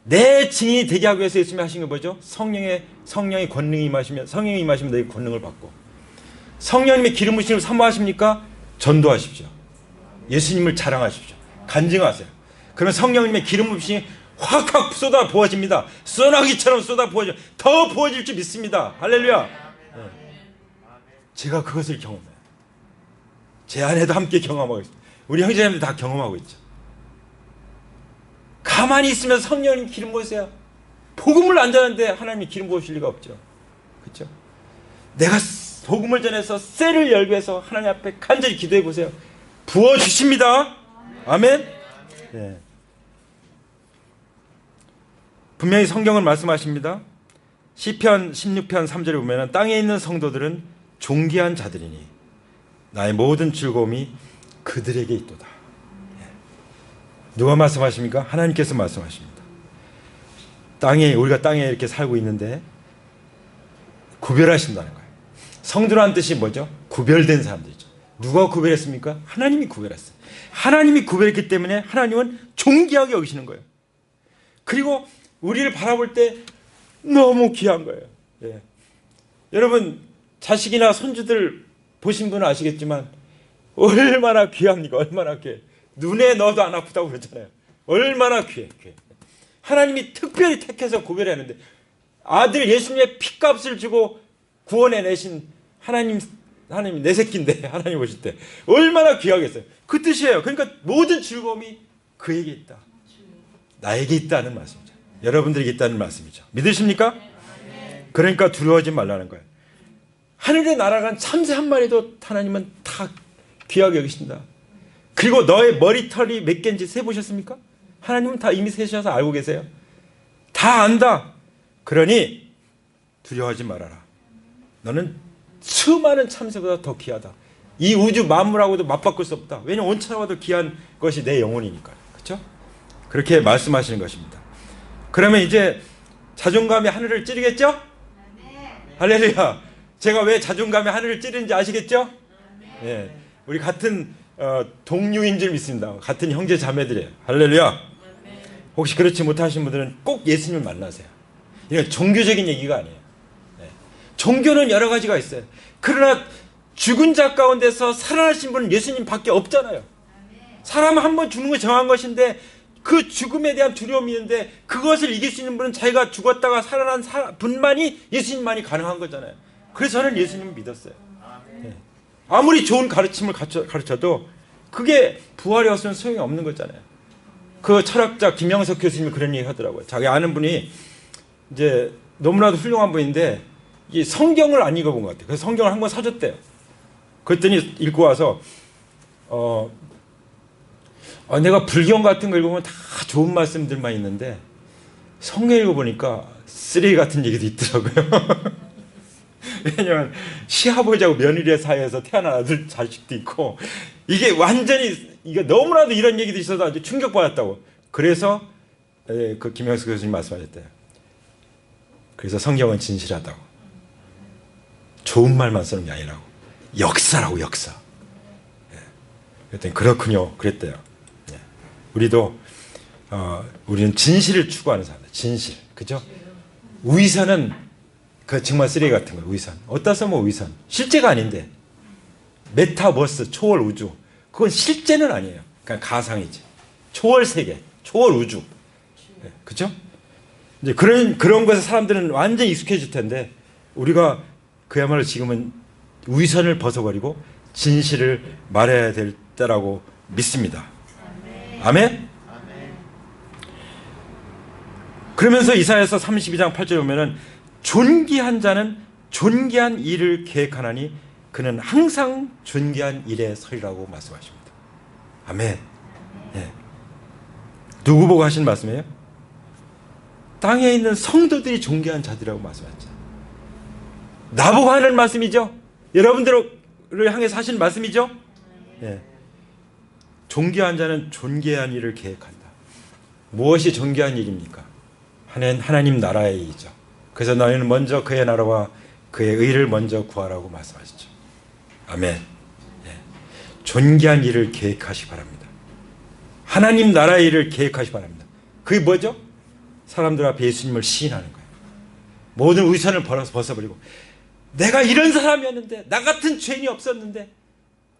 내 증인이 되게 하기 위해서 예수님이 하신 게 뭐죠? 성령의 권능이 임하시면, 성령이 임하시면 너희 권능을 받고, 성령님의 기름 부으심을 사모하십니까? 전도하십시오. 예수님을 자랑하십시오. 간증하세요. 그러면 성령님의 기름 부으심이 확확 쏟아 부어집니다. 소나기처럼 쏟아 부어져, 더 부어질 줄 믿습니다. 할렐루야. 네. 제가 그것을 경험해요. 제 아내도 함께 경험하고 있어요. 우리 형제자매들 다 경험하고 있죠. 가만히 있으면 성령님 기름 부으세요. 복음을 안 전하는데 하나님이 기름 부으실 리가 없죠. 그렇죠? 내가 복음을 전해서 쇠를 열기 위해서 하나님 앞에 간절히 기도해 보세요. 부어주십니다. 아멘. 네. 분명히 성경은 말씀하십니다. 시편 16편 3절에 보면 땅에 있는 성도들은 존귀한 자들이니 나의 모든 즐거움이 그들에게 있도다. 누가 말씀하십니까? 하나님께서 말씀하십니다. 우리가 땅에 이렇게 살고 있는데 구별하신다는 거예요. 성도라는 뜻이 뭐죠? 구별된 사람들이죠. 누가 구별했습니까? 하나님이 구별했어요. 하나님이 구별했기 때문에 하나님은 존귀하게 여기시는 거예요. 그리고 우리를 바라볼 때 너무 귀한 거예요. 예. 여러분 자식이나 손주들 보신 분은 아시겠지만 얼마나 귀합니까? 얼마나 귀해. 눈에 넣어도 안 아프다고 그러잖아요. 얼마나 귀해. 하나님이 특별히 택해서 구별했는데, 아들 예수님의 피값을 주고 구원해내신 하나님 내 새끼인데 하나님 보실 때 얼마나 귀하겠어요. 그 뜻이에요. 그러니까 모든 즐거움이 그에게 있다, 나에게 있다는 말씀이죠. 여러분들에게 있다는 말씀이죠. 믿으십니까? 그러니까 두려워하지 말라는 거예요. 하늘에 날아간 참새 한 마리도 하나님은 다 귀하게 여기신다. 그리고 너의 머리털이 몇 개인지 세보셨습니까? 하나님은 다 이미 세셔서 알고 계세요. 다 안다. 그러니 두려워하지 말아라. 너는 수많은 참새보다 더 귀하다. 이 우주 만물하고도 맞바꿀 수 없다. 왜냐하면 온천하고도 귀한 것이 내 영혼이니까요. 그렇죠? 그렇게 말씀하시는 것입니다. 그러면 이제 자존감이 하늘을 찌르겠죠? 할렐루야. 제가 왜 자존감이 하늘을 찌르는지 아시겠죠? 예. 우리 같은 동료인 줄 믿습니다. 같은 형제 자매들이에요. 할렐루야. 혹시 그렇지 못하신 분들은 꼭 예수님을 만나세요. 이건 종교적인 얘기가 아니에요. 네. 종교는 여러 가지가 있어요. 그러나 죽은 자 가운데서 살아나신 분은 예수님밖에 없잖아요. 사람은 한 번 죽는 거 정한 것인데 그 죽음에 대한 두려움이 있는데 그것을 이길 수 있는 분은 자기가 죽었다가 살아난 분만이, 예수님만이 가능한 거잖아요. 그래서 저는 예수님을 믿었어요. 네. 아무리 좋은 가르침을 가르쳐도 그게 부활이 없으면 소용이 없는 거잖아요. 그 철학자 김영석 교수님이 그런 얘기 하더라고요. 자기 아는 분이 이제 너무나도 훌륭한 분인데 이 성경을 안 읽어본 것 같아요. 그래서 성경을 한 권 사줬대요. 그랬더니 읽고 와서 내가 불경 같은 거 읽으면 다 좋은 말씀들만 있는데 성경 읽어보니까 쓰레기 같은 얘기도 있더라고요. 왜냐하면 시아버지하고 며느리의 사이에서 태어난 아들 자식도 있고 이게 완전히 이게 너무나도 이런 얘기도 있어서 아주 충격받았다고. 그래서 그 김영수 교수님 말씀하셨대요. 그래서 성경은 진실하다고. 좋은 말만 쓰는 게 아니라고. 역사라고, 역사. 그랬더니 그렇군요. 그랬대요. 우리도 우리는 진실을 추구하는 사람들. 진실. 그죠? 위선은 그 정말 쓰레기 같은 거예요. 위선. 어디다 써뭐 위선. 실제가 아닌데. 메타버스, 초월 우주. 그건 실제는 아니에요. 그냥 가상이지. 초월 세계, 초월 우주. 그죠? 이제 그런 것에 사람들은 완전히 익숙해질 텐데, 우리가 그야말로 지금은 위선을 벗어버리고 진실을 말해야 될 때라고 믿습니다. 아멘? 그러면서 이사야서 32장 8절에 보면은 존귀한 자는 존귀한 일을 계획하나니 그는 항상 존귀한 일에 서리라고 말씀하십니다. 아멘. 예. 누구 보고 하신 말씀이에요? 땅에 있는 성도들이 존귀한 자들이라고 말씀하셨죠. 나보고 하는 말씀이죠. 여러분들을 향해서 하시는 말씀이죠. 예. 존귀한 자는 존귀한 일을 계획한다. 무엇이 존귀한 일입니까? 하나님 나라의 일이죠. 그래서 너희는 먼저 그의 나라와 그의 의를 먼저 구하라고 말씀하시죠. 아멘. 예. 존귀한 일을 계획하시기 바랍니다. 하나님 나라의 일을 계획하시기 바랍니다. 그게 뭐죠? 사람들 앞에 예수님을 시인하는 거예요. 모든 위선을 벗어버리고 내가 이런 사람이었는데, 나 같은 죄인이 없었는데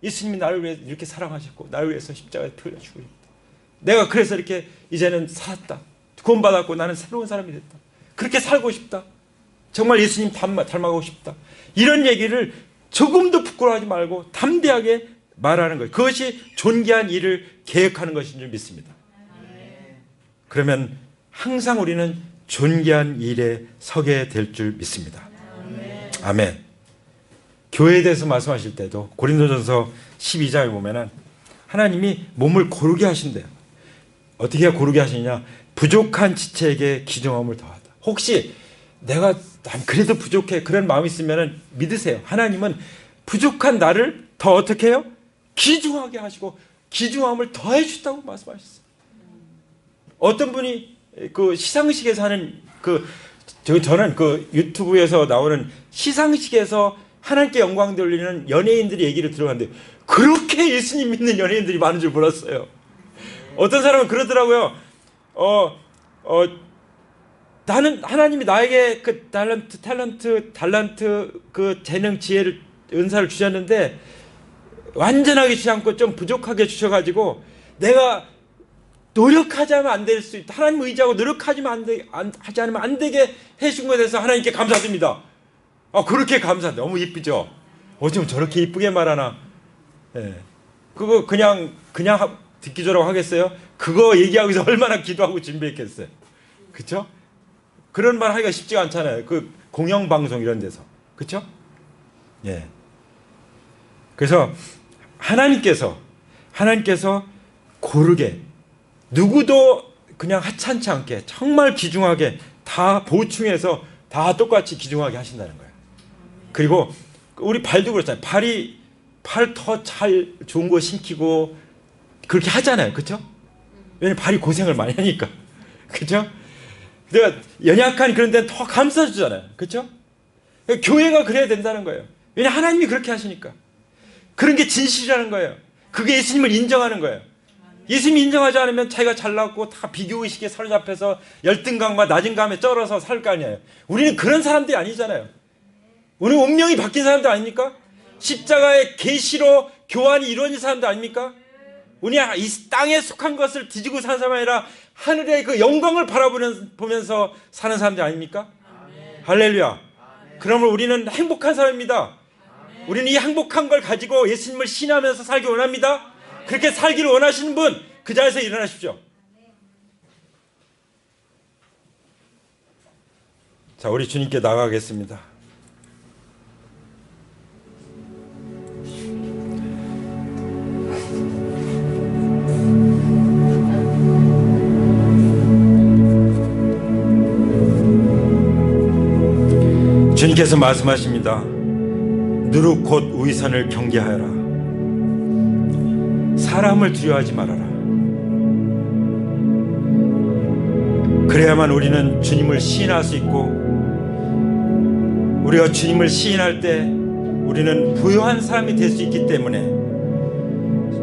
예수님이 나를 위해 이렇게 사랑하셨고 나를 위해서 십자가에 피 흘려 죽으셨다. 내가 그래서 이렇게 이제는 살았다. 구원받았고 나는 새로운 사람이 됐다. 그렇게 살고 싶다. 정말 예수님 닮아가고 싶다. 이런 얘기를 조금도 부끄러워하지 말고 담대하게 말하는 거예요. 그것이 존귀한 일을 계획하는 것인 줄 믿습니다. 그러면 항상 우리는 존귀한 일에 서게 될 줄 믿습니다. 아멘. 교회에 대해서 말씀하실 때도 고린도전서 12장에 보면은 하나님이 몸을 고르게 하신대요. 어떻게 고르게 하시냐? 부족한 지체에게 기중함을 더하다. 혹시 내가 난 그래도 부족해 그런 마음이 있으면 믿으세요. 하나님은 부족한 나를 더 어떻게 해요? 기중하게 하시고 기중함을 더해 주다고 말씀하셨어요. 어떤 분이 그 시상식에서 하는 저는 그 유튜브에서 나오는 시상식에서 하나님께 영광 돌리는 연예인들이 얘기를 들어봤는데 그렇게 예수님 믿는 연예인들이 많은 줄 몰랐어요. 어떤 사람은 그러더라고요. 나는 하나님이 나에게 그 달란트 그 재능 지혜를 은사를 주셨는데 완전하게 주지 않고 좀 부족하게 주셔가지고 내가 노력하지 않으면 안 될 수 있다. 하나님 의지하고 노력하지 않으면 안 되게 해준 것에 대해서 하나님께 감사드립니다. 그렇게 감사합니다. 너무 이쁘죠? 어쩜 저렇게 이쁘게 말하나. 예. 그거 그냥 듣기 좋으라고 하겠어요? 그거 얘기하기 위해서 얼마나 기도하고 준비했겠어요? 그쵸? 그런 말 하기가 쉽지가 않잖아요. 그 공영방송 이런 데서. 그쵸? 예. 그래서 하나님께서 고르게 누구도 그냥 하찮지 않게 정말 귀중하게 다 보충해서 다 똑같이 귀중하게 하신다는 거예요. 그리고 우리 발도 그렇잖아요. 팔 더 잘 좋은 거 신기고 그렇게 하잖아요. 그렇죠? 왜냐면 발이 고생을 많이 하니까. 그렇죠? 내가 연약한 그런 데는 더 감싸주잖아요. 그렇죠? 교회가 그래야 된다는 거예요. 왜냐면 하나님이 그렇게 하시니까. 그런 게 진실이라는 거예요. 그게 예수님을 인정하는 거예요. 예수님이 인정하지 않으면 자기가 잘났고 다 비교의식에 사로잡혀서 열등감과 낮은감에 쩔어서 살 거 아니에요. 우리는 그런 사람들이 아니잖아요. 우리는 운명이 바뀐 사람들 아닙니까? 십자가의 계시로 교환이 이루어진 사람들 아닙니까? 우리는 이 땅에 속한 것을 뒤지고 사는 사람이 아니라 하늘의 그 영광을 바라보면서 사는 사람들 아닙니까? 아멘. 할렐루야. 아멘. 그러므로 우리는 행복한 사람입니다. 아멘. 우리는 이 행복한 걸 가지고 예수님을 신뢰하면서 살기 원합니다. 아멘. 그렇게 살기를 원하시는 분 그 자리에서 일어나십시오. 자, 우리 주님께 나가겠습니다. 주님께서 말씀하십니다. 누룩 곧 위선을 경계하여라. 사람을 두려워하지 말아라. 그래야만 우리는 주님을 시인할 수 있고, 우리가 주님을 시인할 때 우리는 부유한 사람이 될 수 있기 때문에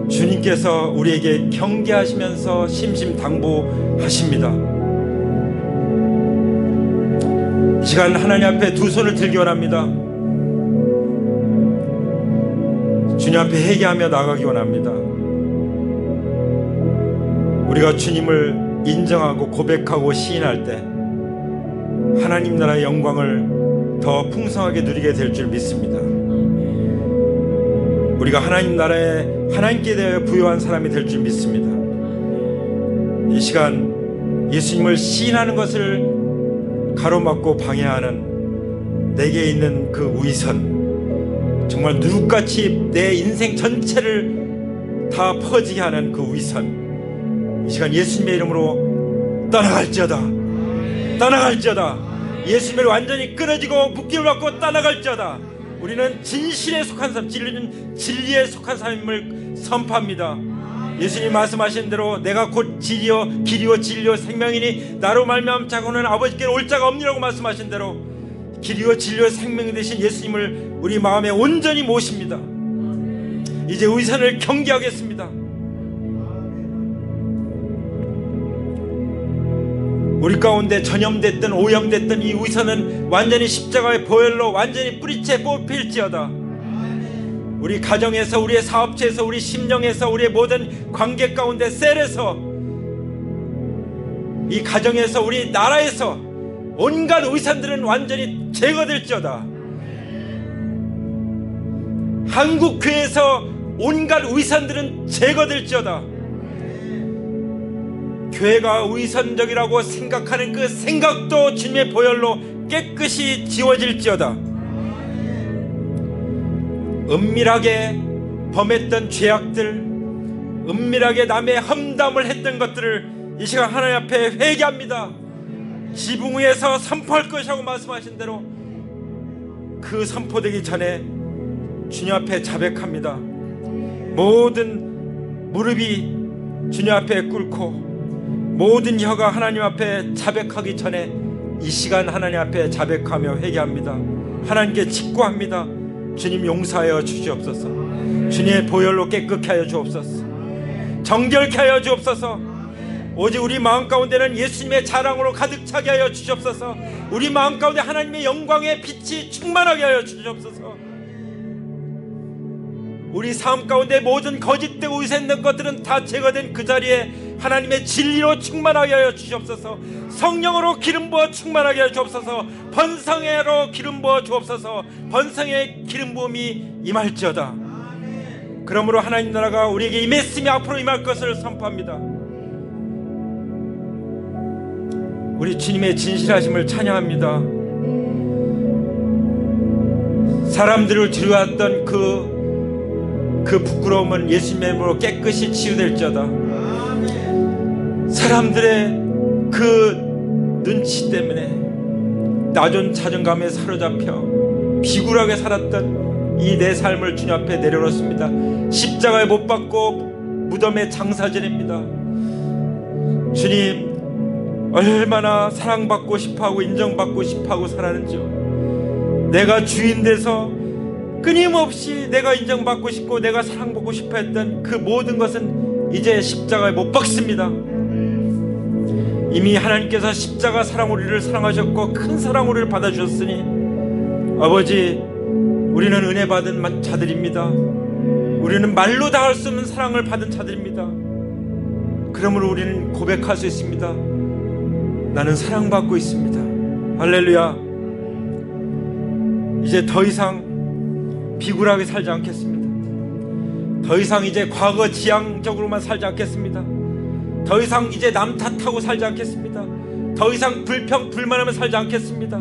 주님께서 우리에게 경계하시면서 심심당부하십니다. 이 시간 하나님 앞에 두 손을 들기 원합니다. 주님 앞에 회개하며 나가기 원합니다. 우리가 주님을 인정하고 고백하고 시인할 때 하나님 나라의 영광을 더 풍성하게 누리게 될 줄 믿습니다. 우리가 하나님 나라에 하나님께 대하여 부요한 사람이 될 줄 믿습니다. 이 시간 예수님을 시인하는 것을 가로막고 방해하는 내게 있는 그 위선, 정말 누룩같이 내 인생 전체를 다 퍼지게 하는 그 위선, 이 시간 예수님의 이름으로 떠나갈지어다. 떠나갈지어다. 예수님을 완전히 끊어지고 묶임을 받고 떠나갈지어다. 우리는 진실에 속한 사람, 진리에 속한 사람임을 선포합니다. 예수님 말씀하신 대로 내가 곧 길이요 진리요 생명이니 나로 말미암아 자고는 아버지께는 올 자가 없니라고 말씀하신 대로 길이요 진리요 생명이 되신 예수님을 우리 마음에 온전히 모십니다. 이제 위선을 경계하겠습니다. 우리 가운데 전염됐든 오염됐든 이 위선은 완전히 십자가의 보혈로 완전히 뿌리채 뽑힐지어다. 우리 가정에서, 우리의 사업체에서, 우리 심령에서, 우리의 모든 관계 가운데, 셀에서, 이 가정에서, 우리 나라에서 온갖 위선들은 완전히 제거될지어다. 한국 교회에서 온갖 위선들은 제거될지어다. 교회가 위선적이라고 생각하는 그 생각도 주님의 보혈로 깨끗이 지워질지어다. 은밀하게 범했던 죄악들, 은밀하게 남의 험담을 했던 것들을 이 시간 하나님 앞에 회개합니다. 지붕 위에서 선포할 것이라고 말씀하신 대로 그 선포되기 전에 주님 앞에 자백합니다. 모든 무릎이 주님 앞에 꿇고 모든 혀가 하나님 앞에 자백하기 전에 이 시간 하나님 앞에 자백하며 회개합니다. 하나님께 직구합니다. 주님 용서하여 주시옵소서. 주님의 보혈로 깨끗게 하여 주옵소서. 정결케 하여 주옵소서. 오직 우리 마음 가운데는 예수님의 자랑으로 가득 차게 하여 주시옵소서. 우리 마음 가운데 하나님의 영광의 빛이 충만하게 하여 주시옵소서. 우리 삶 가운데 모든 거짓되고 위선된 것들은 다 제거된 그 자리에 하나님의 진리로 충만하게 하여 주시옵소서. 성령으로 기름 부어 충만하게 하여 주옵소서. 번성회로 기름 부어 주옵소서. 번성의 기름 부음이 임할지어다. 그러므로 하나님 나라가 우리에게 임했으며 앞으로 임할 것을 선포합니다. 우리 주님의 진실하심을 찬양합니다. 사람들을 두려워했던 그 부끄러움은 예수님의 이름으로 깨끗이 치유될지어다. 사람들의 그 눈치 때문에 낮은 자존감에 사로잡혀 비굴하게 살았던 이 내 삶을 주님 앞에 내려놓습니다. 십자가에 못 박고 무덤에 장사 지냅니다. 주님, 얼마나 사랑받고 싶어하고 인정받고 싶어하고 살았는지요. 내가 주인 돼서 끊임없이 내가 인정받고 싶고 내가 사랑받고 싶어 했던 그 모든 것은 이제 십자가에 못 박습니다. 이미 하나님께서 십자가 사랑 우리를 사랑하셨고 큰 사랑 우리를 받아주셨으니 아버지, 우리는 은혜 받은 자들입니다. 우리는 말로 다 할 수 없는 사랑을 받은 자들입니다. 그러므로 우리는 고백할 수 있습니다. 나는 사랑받고 있습니다. 할렐루야. 이제 더 이상 비굴하게 살지 않겠습니다. 더 이상 이제 과거 지향적으로만 살지 않겠습니다. 더 이상 이제 남 탓하고 살지 않겠습니다. 더 이상 불평 불만하며 살지 않겠습니다.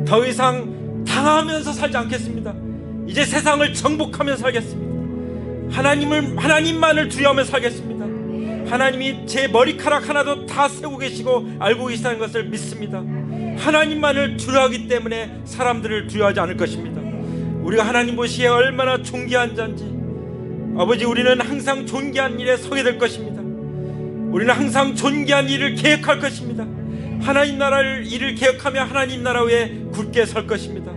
더 이상 당하면서 살지 않겠습니다. 이제 세상을 정복하며 살겠습니다. 하나님만을 두려워하며 살겠습니다. 하나님이 제 머리카락 하나도 다 세우고 계시고 알고 계시다는 것을 믿습니다. 하나님만을 두려워하기 때문에 사람들을 두려워하지 않을 것입니다. 우리가 하나님 보시기에 얼마나 존귀한 자인지, 아버지, 우리는 항상 존귀한 일에 서게 될 것입니다. 우리는 항상 존귀한 일을 계획할 것입니다. 하나님 나라를 일을 계획하며 하나님 나라 위에 굳게 설 것입니다.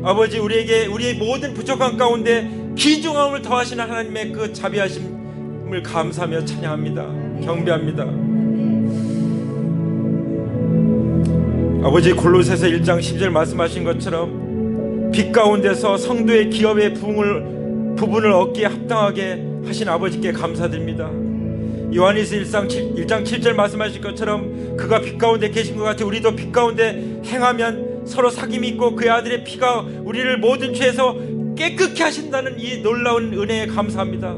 아버지, 우리에게 우리의 모든 부족함 가운데 귀중함을 더하시는 하나님의 그 자비하심 하나님을 감사하며 찬양합니다. 경배합니다. 아버지, 골로새서 1장 10절 말씀하신 것처럼 빛 가운데서 성도의 기업의 부분을 얻기에 합당하게 하신 아버지께 감사드립니다. 요한일서 1장 7절 말씀하신 것처럼 그가 빛 가운데 계신 것 같아 우리도 빛 가운데 행하면 서로 사귐이 있고 그의 아들의 피가 우리를 모든 죄에서 깨끗게 하신다는 이 놀라운 은혜에 감사합니다.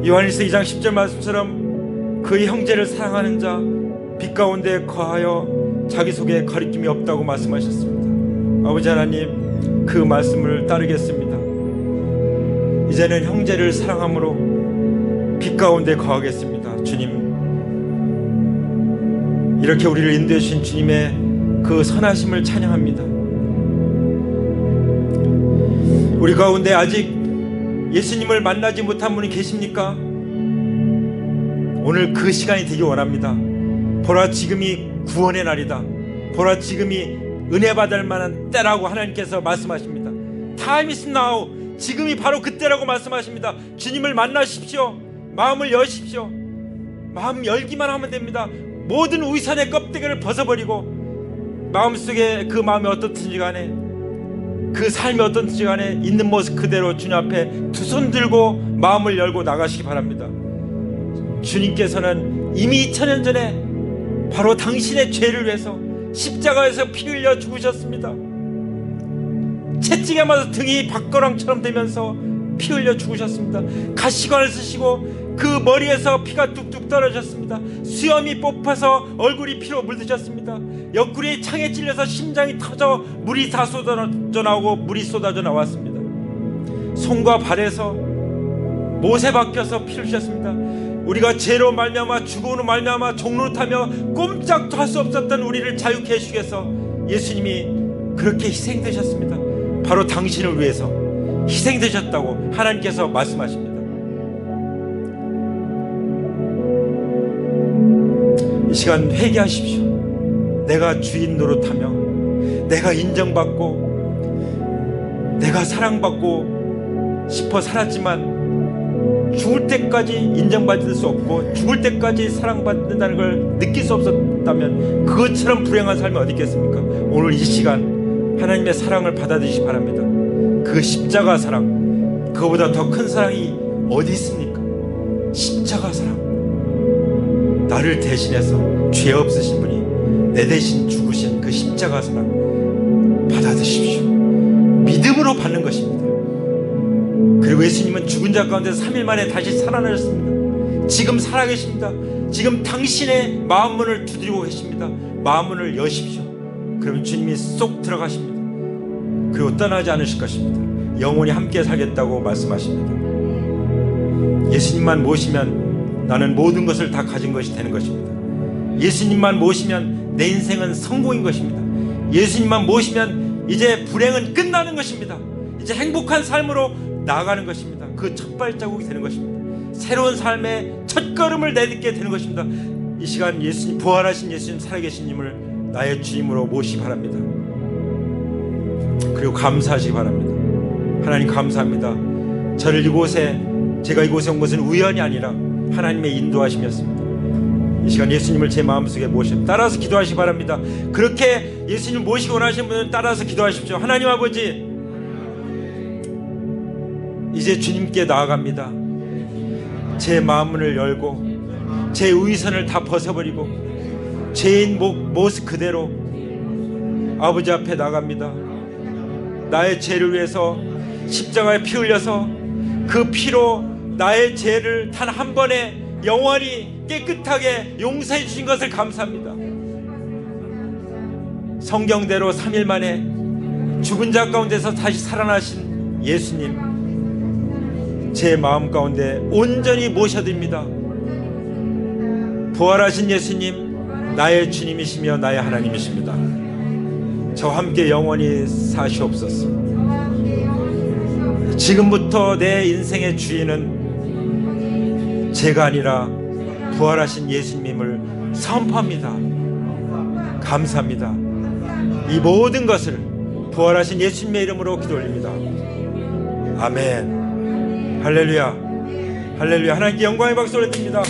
요한일서 2장 10절 말씀처럼 그의 형제를 사랑하는 자 빛 가운데 거하여 자기 속에 거리낌이 없다고 말씀하셨습니다. 아버지 하나님, 그 말씀을 따르겠습니다. 이제는 형제를 사랑함으로 빛 가운데 거하겠습니다. 주님, 이렇게 우리를 인도해 주신 주님의 그 선하심을 찬양합니다. 우리 가운데 아직 예수님을 만나지 못한 분이 계십니까? 오늘 그 시간이 되기 원합니다. 보라, 지금이 구원의 날이다. 보라, 지금이 은혜 받을 만한 때라고 하나님께서 말씀하십니다. Time is now. 지금이 바로 그때라고 말씀하십니다. 주님을 만나십시오. 마음을 여십시오. 마음 열기만 하면 됩니다. 모든 위선의 껍데기를 벗어버리고 마음속에 그 마음이 어떻든지 간에, 그 삶이 어떻든지 간에 있는 모습 그대로 주님 앞에 두 손 들고 마음을 열고 나가시기 바랍니다. 주님께서는 이미 2000년 전에 바로 당신의 죄를 위해서 십자가에서 피 흘려 죽으셨습니다. 채찍에 맞아 등이 박거랑처럼 되면서 피 흘려 죽으셨습니다. 가시관을 쓰시고 그 머리에서 피가 뚝뚝 떨어졌습니다. 수염이 뽑혀서 얼굴이 피로 물드셨습니다. 옆구리에 창에 찔려서 심장이 터져 물이 다 쏟아져 나오고 물이 쏟아져 나왔습니다. 손과 발에서 못에 박혀서 피를 흘렸습니다. 우리가 죄로 말미암아 죽음으로 말미암아 종노릇하며 꼼짝도 할 수 없었던 우리를 자유케 해주시기 위해서 예수님이 그렇게 희생되셨습니다. 바로 당신을 위해서 희생되셨다고 하나님께서 말씀하십니다. 이 시간 회개하십시오. 내가 주인 노릇하며 내가 인정받고 내가 사랑받고 싶어 살았지만 죽을 때까지 인정받을 수 없고 죽을 때까지 사랑받는다는 걸 느낄 수 없었다면 그것처럼 불행한 삶이 어디 있겠습니까? 오늘 이 시간 하나님의 사랑을 받아들이시기 바랍니다. 그 십자가 사랑, 그거보다 더 큰 사랑이 어디 있습니까? 십자가 사랑. 나를 대신해서 죄 없으신 분이 내 대신 죽으신 그 십자가 사랑 받아드십시오. 믿음으로 받는 것입니다. 그리고 예수님은 죽은 자 가운데서 3일 만에 다시 살아나셨습니다. 지금 살아계십니다. 지금 당신의 마음 문을 두드리고 계십니다. 마음 문을 여십시오. 그러면 주님이 쏙 들어가십니다. 그리고 떠나지 않으실 것입니다. 영원히 함께 살겠다고 말씀하십니다. 예수님만 모시면 나는 모든 것을 다 가진 것이 되는 것입니다. 예수님만 모시면 내 인생은 성공인 것입니다. 예수님만 모시면 이제 불행은 끝나는 것입니다. 이제 행복한 삶으로 나아가는 것입니다. 그 첫 발자국이 되는 것입니다. 새로운 삶의 첫걸음을 내딛게 되는 것입니다. 이 시간 예수님, 부활하신 예수님, 살아계신 님을 나의 주님으로 모시기 바랍니다. 그리고 감사하시기 바랍니다. 하나님 감사합니다. 저를 이곳에, 제가 이곳에 온 것은 우연이 아니라 하나님의 인도하심이었습니다. 이 시간 예수님을 제 마음속에 모셔 따라서 기도하시기 바랍니다. 그렇게 예수님 모시기 원하시는 분은 따라서 기도하십시오. 하나님 아버지, 이제 주님께 나아갑니다. 제 마음문을 열고 제 위선을 다 벗어버리고 죄인 모습 그대로 아버지 앞에 나갑니다. 나의 죄를 위해서 십자가에 피 흘려서 그 피로 나의 죄를 단 한 번에 영원히 깨끗하게 용서해 주신 것을 감사합니다. 성경대로 3일 만에 죽은 자 가운데서 다시 살아나신 예수님, 제 마음 가운데 온전히 모셔드립니다. 부활하신 예수님, 나의 주님이시며 나의 하나님이십니다. 저와 함께 영원히 사시옵소서. 지금부터 내 인생의 주인은 제가 아니라 부활하신 예수님을 선포합니다. 감사합니다. 이 모든 것을 부활하신 예수님의 이름으로 기도 올립니다. 아멘. 할렐루야. 할렐루야. 하나님께 영광의 박수 올려드립니다.